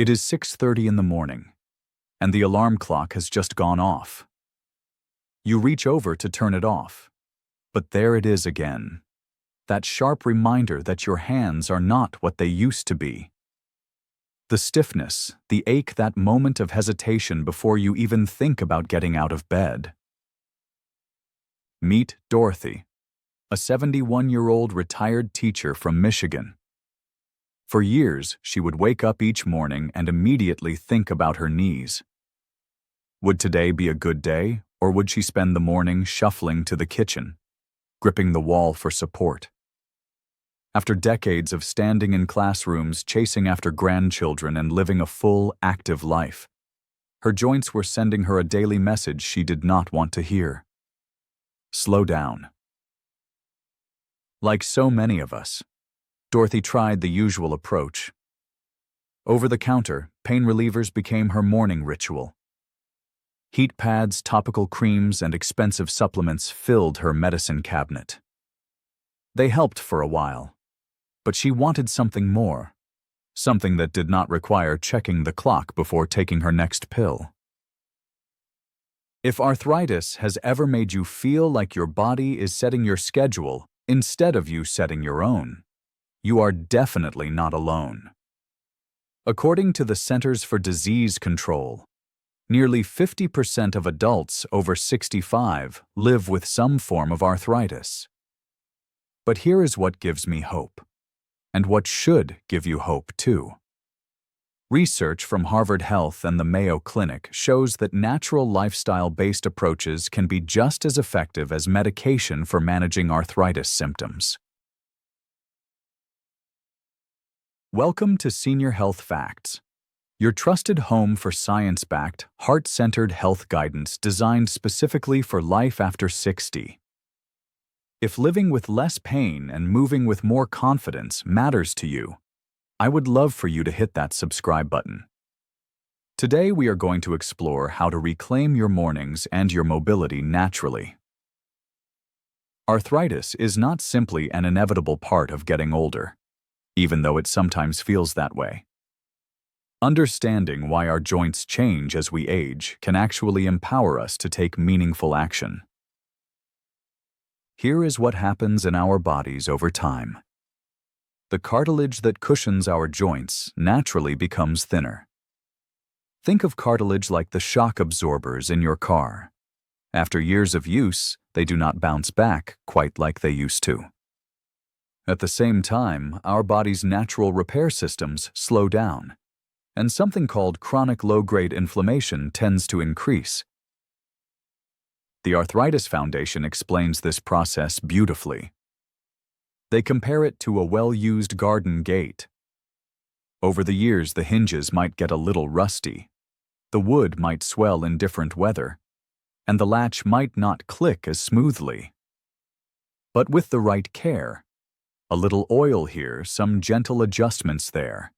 It is 6:30 in the morning, and the alarm clock has just gone off. You reach over to turn it off, but there it is again. That sharp reminder that your hands are not what they used to be. The stiffness, the ache, that moment of hesitation before you even think about getting out of bed. Meet Dorothy, a 71-year-old retired teacher from Michigan. For years, she would wake up each morning and immediately think about her knees. Would today be a good day, or would she spend the morning shuffling to the kitchen, gripping the wall for support? After decades of standing in classrooms, chasing after grandchildren, and living a full, active life, her joints were sending her a daily message she did not want to hear. Slow down. Like so many of us, Dorothy tried the usual approach. Over the counter, pain relievers became her morning ritual. Heat pads, topical creams, and expensive supplements filled her medicine cabinet. They helped for a while, but she wanted something more, something that did not require checking the clock before taking her next pill. If arthritis has ever made you feel like your body is setting your schedule instead of you setting your own, you are definitely not alone. According to the Centers for Disease Control, nearly 50% of adults over 65 live with some form of arthritis. But here is what gives me hope, and what should give you hope too. Research from Harvard Health and the Mayo Clinic shows that natural lifestyle-based approaches can be just as effective as medication for managing arthritis symptoms. Welcome to Senior Health Facts, your trusted home for science-backed, heart-centered health guidance designed specifically for life after 60. If living with less pain and moving with more confidence matters to you, I would love for you to hit that subscribe button. Today we are going to explore how to reclaim your mornings and your mobility naturally. Arthritis is not simply an inevitable part of getting older, even though it sometimes feels that way. Understanding why our joints change as we age can actually empower us to take meaningful action. Here is what happens in our bodies over time. The cartilage that cushions our joints naturally becomes thinner. Think of cartilage like the shock absorbers in your car. After years of use, they do not bounce back quite like they used to. At the same time, our body's natural repair systems slow down, and something called chronic low-grade inflammation tends to increase. The Arthritis Foundation explains this process beautifully. They compare it to a well-used garden gate. Over the years, the hinges might get a little rusty, the wood might swell in different weather, and the latch might not click as smoothly. But with the right care, a little oil here, some gentle adjustments there,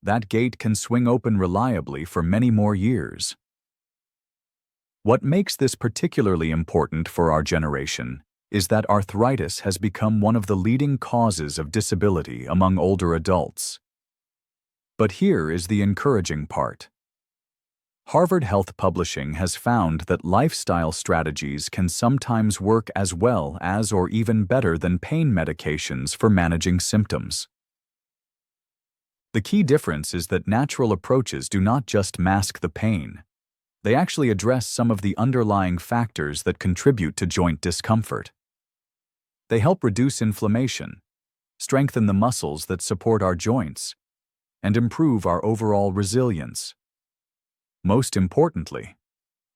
that gate can swing open reliably for many more years. What makes this particularly important for our generation is that arthritis has become one of the leading causes of disability among older adults. But here is the encouraging part. Harvard Health Publishing has found that lifestyle strategies can sometimes work as well as or even better than pain medications for managing symptoms. The key difference is that natural approaches do not just mask the pain. They actually address some of the underlying factors that contribute to joint discomfort. They help reduce inflammation, strengthen the muscles that support our joints, and improve our overall resilience. Most importantly,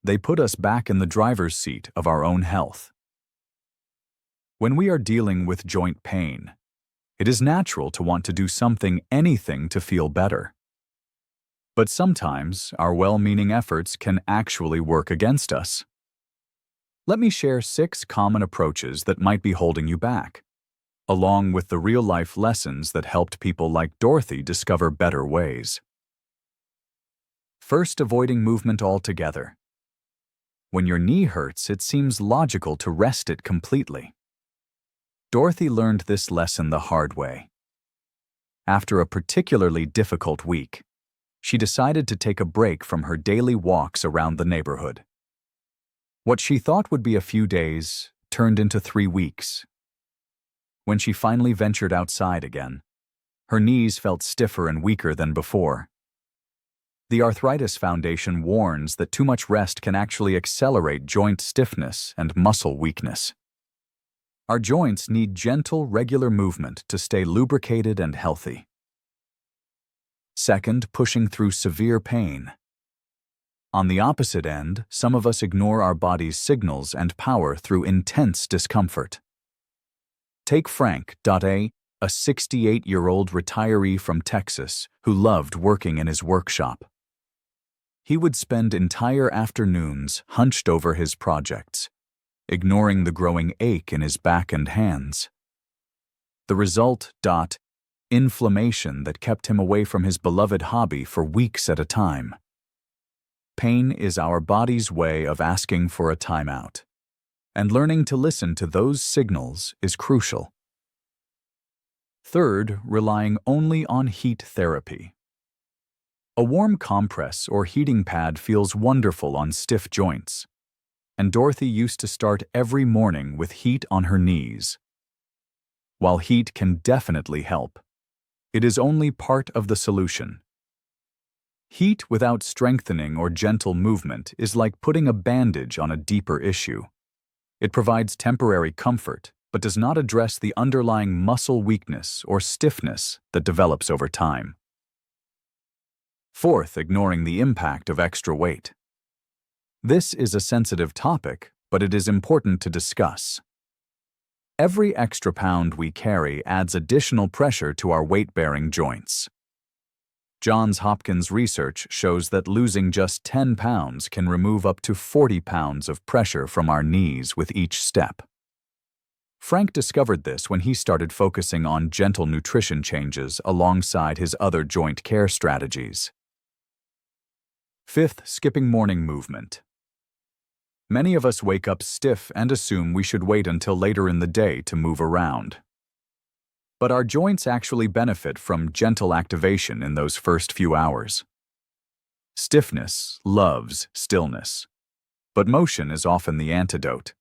they put us back in the driver's seat of our own health. When we are dealing with joint pain, it is natural to want to do anything to feel better. But sometimes our well-meaning efforts can actually work against us. Let me share 6 common approaches that might be holding you back, along with the real-life lessons that helped people like Dorothy discover better ways. First, avoiding movement altogether. When your knee hurts, it seems logical to rest it completely. Dorothy learned this lesson the hard way. After a particularly difficult week, she decided to take a break from her daily walks around the neighborhood. What she thought would be a few days turned into 3 weeks. When she finally ventured outside again, her knees felt stiffer and weaker than before. The Arthritis Foundation warns that too much rest can actually accelerate joint stiffness and muscle weakness. Our joints need gentle, regular movement to stay lubricated and healthy. Second, pushing through severe pain. On the opposite end, some of us ignore our body's signals and power through intense discomfort. Take Frank, a 68-year-old retiree from Texas who loved working in his workshop. He would spend entire afternoons hunched over his projects, ignoring the growing ache in his back and hands. The result, inflammation that kept him away from his beloved hobby for weeks at a time. Pain is our body's way of asking for a timeout, and learning to listen to those signals is crucial. Third, relying only on heat therapy. A warm compress or heating pad feels wonderful on stiff joints, and Dorothy used to start every morning with heat on her knees. While heat can definitely help, it is only part of the solution. Heat without strengthening or gentle movement is like putting a bandage on a deeper issue. It provides temporary comfort, but does not address the underlying muscle weakness or stiffness that develops over time. Fourth, ignoring the impact of extra weight. This is a sensitive topic, but it is important to discuss. Every extra pound we carry adds additional pressure to our weight-bearing joints. Johns Hopkins research shows that losing just 10 pounds can remove up to 40 pounds of pressure from our knees with each step. Frank discovered this when he started focusing on gentle nutrition changes alongside his other joint care strategies. Fifth, skipping morning movement. Many of us wake up stiff and assume we should wait until later in the day to move around. But our joints actually benefit from gentle activation in those first few hours. Stiffness loves stillness, but motion is often the antidote.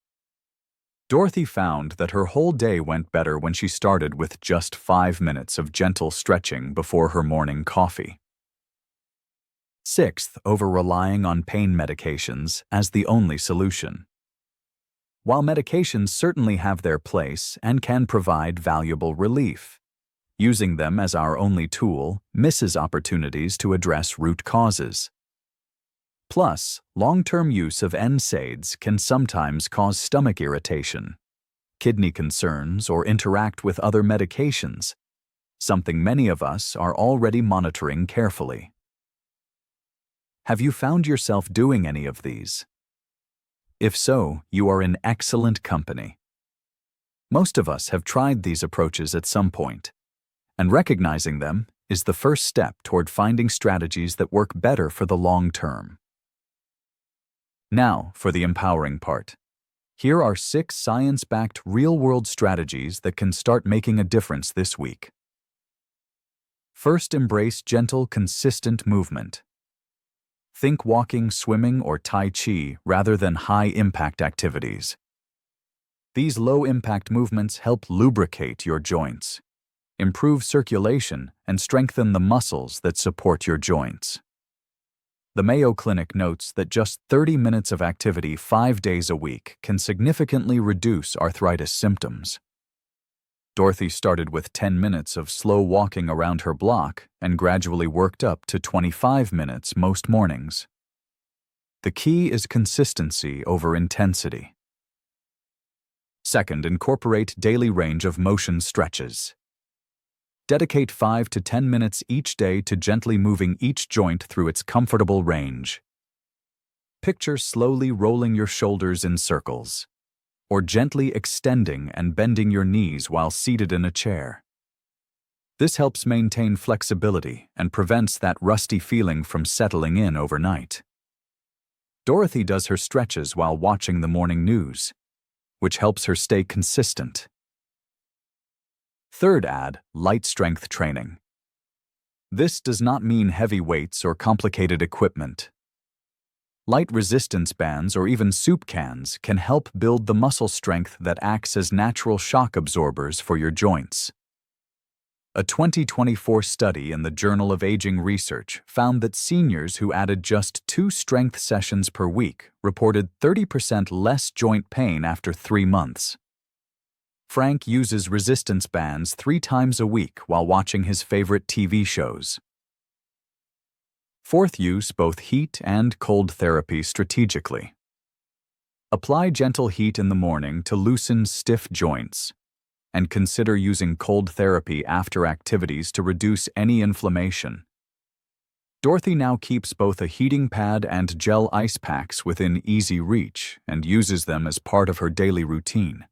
Dorothy found that her whole day went better when she started with just 5 minutes of gentle stretching before her morning coffee. Sixth, over-relying on pain medications as the only solution. While medications certainly have their place and can provide valuable relief, using them as our only tool misses opportunities to address root causes. Plus, long-term use of NSAIDs can sometimes cause stomach irritation, kidney concerns, or interact with other medications, something many of us are already monitoring carefully. Have you found yourself doing any of these? If so, you are in excellent company. Most of us have tried these approaches at some point, and recognizing them is the first step toward finding strategies that work better for the long term. Now, for the empowering part. Here are 6 science-backed real-world strategies that can start making a difference this week. First, embrace gentle, consistent movement. Think walking, swimming, or Tai Chi rather than high-impact activities. These low-impact movements help lubricate your joints, improve circulation, and strengthen the muscles that support your joints. The Mayo Clinic notes that just 30 minutes of activity 5 days a week can significantly reduce arthritis symptoms. Dorothy started with 10 minutes of slow walking around her block and gradually worked up to 25 minutes most mornings. The key is consistency over intensity. Second, incorporate daily range of motion stretches. Dedicate 5 to 10 minutes each day to gently moving each joint through its comfortable range. Picture slowly rolling your shoulders in circles, or gently extending and bending your knees while seated in a chair. This helps maintain flexibility and prevents that rusty feeling from settling in overnight. Dorothy does her stretches while watching the morning news, which helps her stay consistent. Third, add light strength training. This does not mean heavy weights or complicated equipment. Light resistance bands or even soup cans can help build the muscle strength that acts as natural shock absorbers for your joints. A 2024 study in the Journal of Aging Research found that seniors who added just 2 strength sessions per week reported 30% less joint pain after 3 months. Frank uses resistance bands 3 times a week while watching his favorite TV shows. Fourth, use both heat and cold therapy strategically. Apply gentle heat in the morning to loosen stiff joints, and consider using cold therapy after activities to reduce any inflammation. Dorothy now keeps both a heating pad and gel ice packs within easy reach and uses them as part of her daily routine.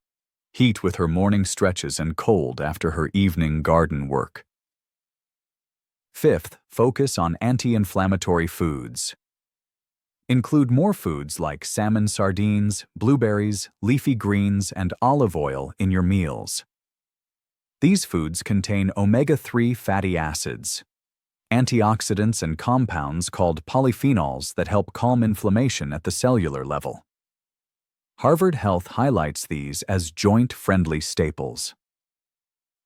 Heat with her morning stretches and cold after her evening garden work. Fifth, focus on anti-inflammatory foods. Include more foods like salmon, sardines, blueberries, leafy greens, and olive oil in your meals. These foods contain omega-3 fatty acids, antioxidants and compounds called polyphenols that help calm inflammation at the cellular level. Harvard Health highlights these as joint-friendly staples.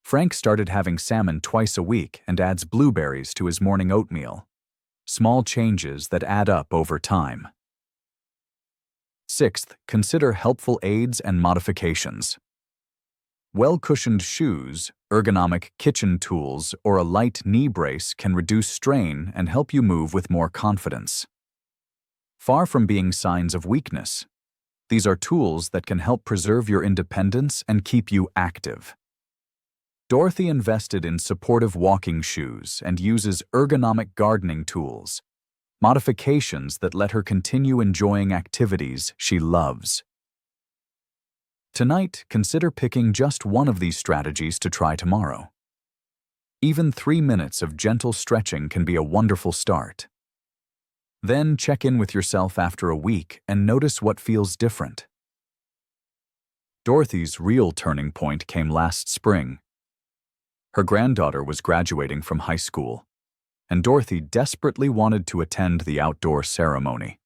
Frank started having salmon twice a week and adds blueberries to his morning oatmeal. Small changes that add up over time. Sixth, consider helpful aids and modifications. Well-cushioned shoes, ergonomic kitchen tools, or a light knee brace can reduce strain and help you move with more confidence. Far from being signs of weakness, these are tools that can help preserve your independence and keep you active. Dorothy invested in supportive walking shoes and uses ergonomic gardening tools, modifications that let her continue enjoying activities she loves. Tonight, consider picking just one of these strategies to try tomorrow. Even 3 minutes of gentle stretching can be a wonderful start. Then check in with yourself after a week and notice what feels different. Dorothy's real turning point came last spring. Her granddaughter was graduating from high school, and Dorothy desperately wanted to attend the outdoor ceremony.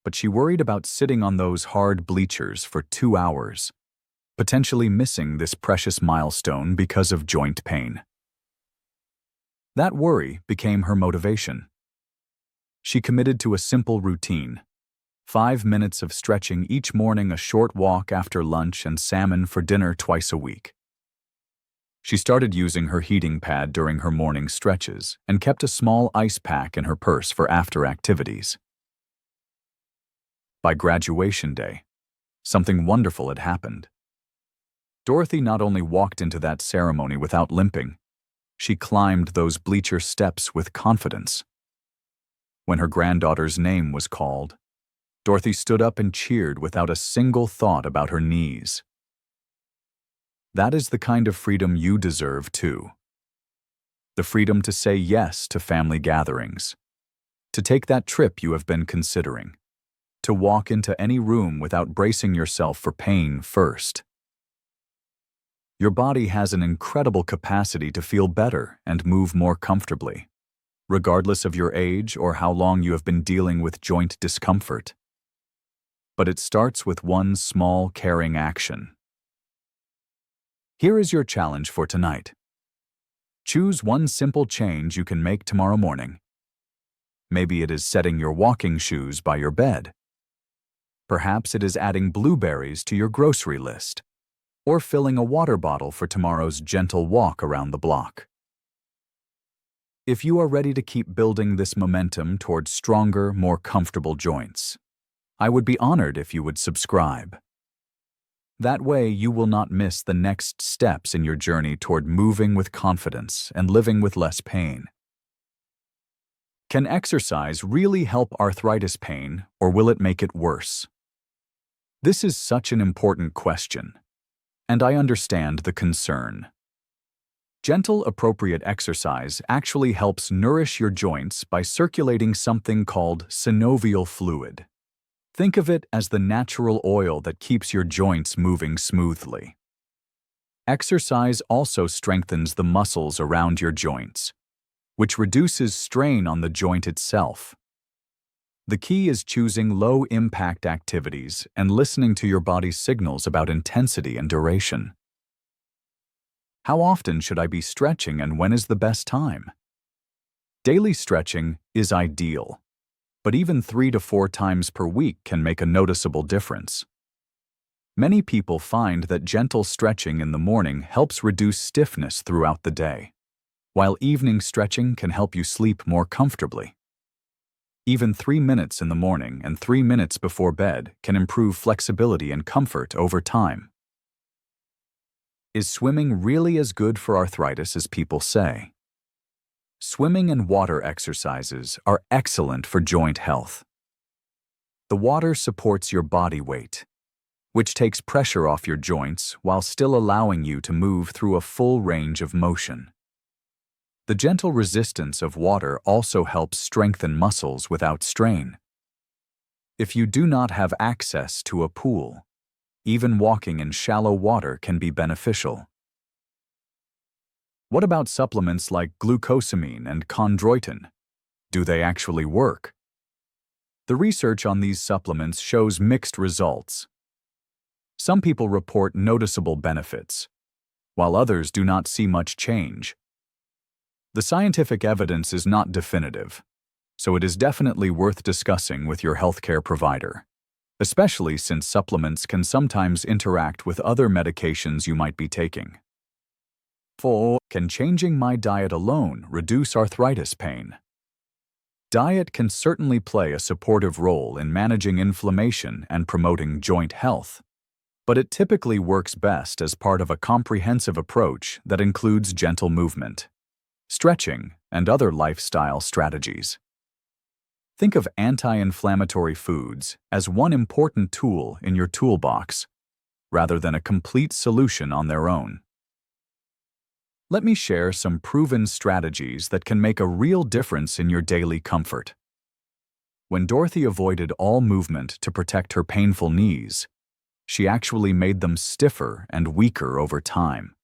But she worried about sitting on those hard bleachers for 2 hours, potentially missing this precious milestone because of joint pain. That worry became her motivation. She committed to a simple routine: 5 minutes of stretching each morning, a short walk after lunch, and salmon for dinner twice a week. She started using her heating pad during her morning stretches and kept a small ice pack in her purse for after activities. By graduation day, something wonderful had happened. Dorothy not only walked into that ceremony without limping, she climbed those bleacher steps with confidence. When her granddaughter's name was called, Dorothy stood up and cheered without a single thought about her knees. That is the kind of freedom you deserve too. The freedom to say yes to family gatherings, to take that trip you have been considering, to walk into any room without bracing yourself for pain first. Your body has an incredible capacity to feel better and move more comfortably, regardless of your age or how long you have been dealing with joint discomfort. But it starts with one small, caring action. Here is your challenge for tonight. Choose one simple change you can make tomorrow morning. Maybe it is setting your walking shoes by your bed. Perhaps it is adding blueberries to your grocery list, or filling a water bottle for tomorrow's gentle walk around the block. If you are ready to keep building this momentum towards stronger, more comfortable joints, I would be honored if you would subscribe. That way, you will not miss the next steps in your journey toward moving with confidence and living with less pain. Can exercise really help arthritis pain, or will it make it worse? This is such an important question, and I understand the concern. Gentle, appropriate exercise actually helps nourish your joints by circulating something called synovial fluid. Think of it as the natural oil that keeps your joints moving smoothly. Exercise also strengthens the muscles around your joints, which reduces strain on the joint itself. The key is choosing low-impact activities and listening to your body's signals about intensity and duration. How often should I be stretching and when is the best time? Daily stretching is ideal, but even 3 to 4 times per week can make a noticeable difference. Many people find that gentle stretching in the morning helps reduce stiffness throughout the day, while evening stretching can help you sleep more comfortably. Even 3 minutes in the morning and 3 minutes before bed can improve flexibility and comfort over time. Is swimming really as good for arthritis as people say? Swimming and water exercises are excellent for joint health. The water supports your body weight, which takes pressure off your joints while still allowing you to move through a full range of motion. The gentle resistance of water also helps strengthen muscles without strain. If you do not have access to a pool, even walking in shallow water can be beneficial. What about supplements like glucosamine and chondroitin? Do they actually work? The research on these supplements shows mixed results. Some people report noticeable benefits, while others do not see much change. The scientific evidence is not definitive, so it is definitely worth discussing with your healthcare provider, especially since supplements can sometimes interact with other medications you might be taking. 4. Can changing my diet alone reduce arthritis pain? Diet can certainly play a supportive role in managing inflammation and promoting joint health, but it typically works best as part of a comprehensive approach that includes gentle movement, stretching, and other lifestyle strategies. Think of anti-inflammatory foods as one important tool in your toolbox, rather than a complete solution on their own. Let me share some proven strategies that can make a real difference in your daily comfort. When Dorothy avoided all movement to protect her painful knees, she actually made them stiffer and weaker over time.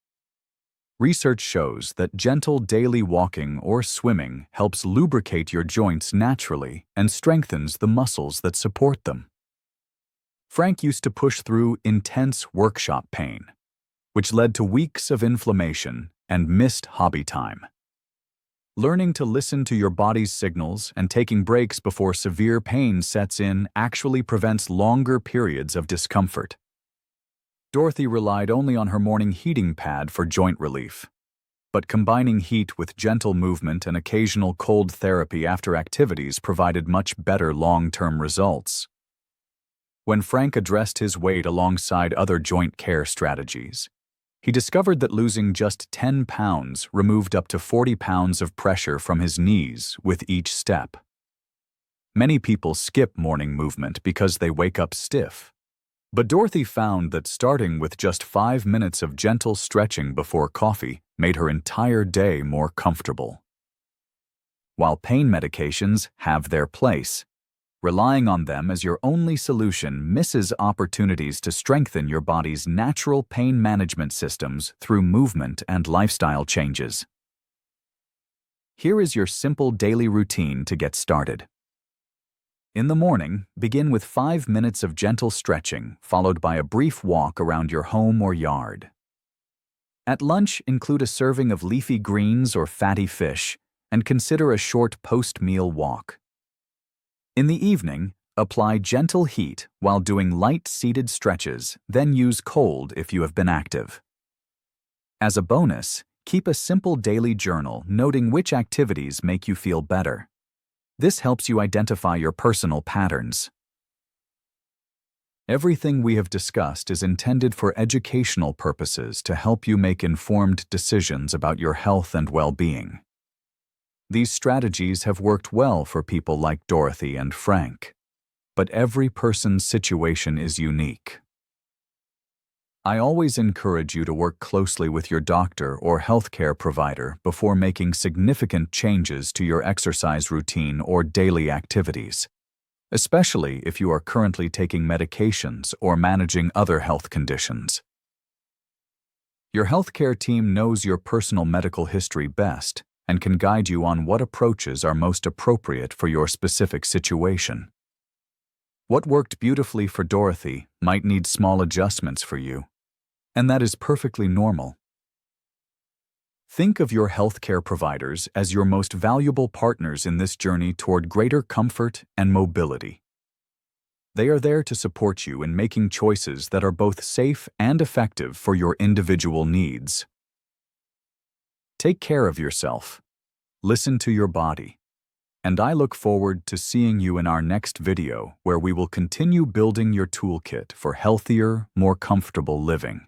Research shows that gentle daily walking or swimming helps lubricate your joints naturally and strengthens the muscles that support them. Frank used to push through intense workshop pain, which led to weeks of inflammation and missed hobby time. Learning to listen to your body's signals and taking breaks before severe pain sets in actually prevents longer periods of discomfort. Dorothy relied only on her morning heating pad for joint relief, but combining heat with gentle movement and occasional cold therapy after activities provided much better long-term results. When Frank addressed his weight alongside other joint care strategies, he discovered that losing just 10 pounds removed up to 40 pounds of pressure from his knees with each step. Many people skip morning movement because they wake up stiff, but Dorothy found that starting with just 5 minutes of gentle stretching before coffee made her entire day more comfortable. While pain medications have their place, relying on them as your only solution misses opportunities to strengthen your body's natural pain management systems through movement and lifestyle changes. Here is your simple daily routine to get started. In the morning, begin with 5 minutes of gentle stretching, followed by a brief walk around your home or yard. At lunch, include a serving of leafy greens or fatty fish, and consider a short post-meal walk. In the evening, apply gentle heat while doing light seated stretches, then use cold if you have been active. As a bonus, keep a simple daily journal noting which activities make you feel better. This helps you identify your personal patterns. Everything we have discussed is intended for educational purposes to help you make informed decisions about your health and well-being. These strategies have worked well for people like Dorothy and Frank, but every person's situation is unique. I always encourage you to work closely with your doctor or healthcare provider before making significant changes to your exercise routine or daily activities, especially if you are currently taking medications or managing other health conditions. Your healthcare team knows your personal medical history best and can guide you on what approaches are most appropriate for your specific situation. What worked beautifully for Dorothy might need small adjustments for you, and that is perfectly normal. Think of your healthcare providers as your most valuable partners in this journey toward greater comfort and mobility. They are there to support you in making choices that are both safe and effective for your individual needs. Take care of yourself. Listen to your body. And I look forward to seeing you in our next video, where we will continue building your toolkit for healthier, more comfortable living.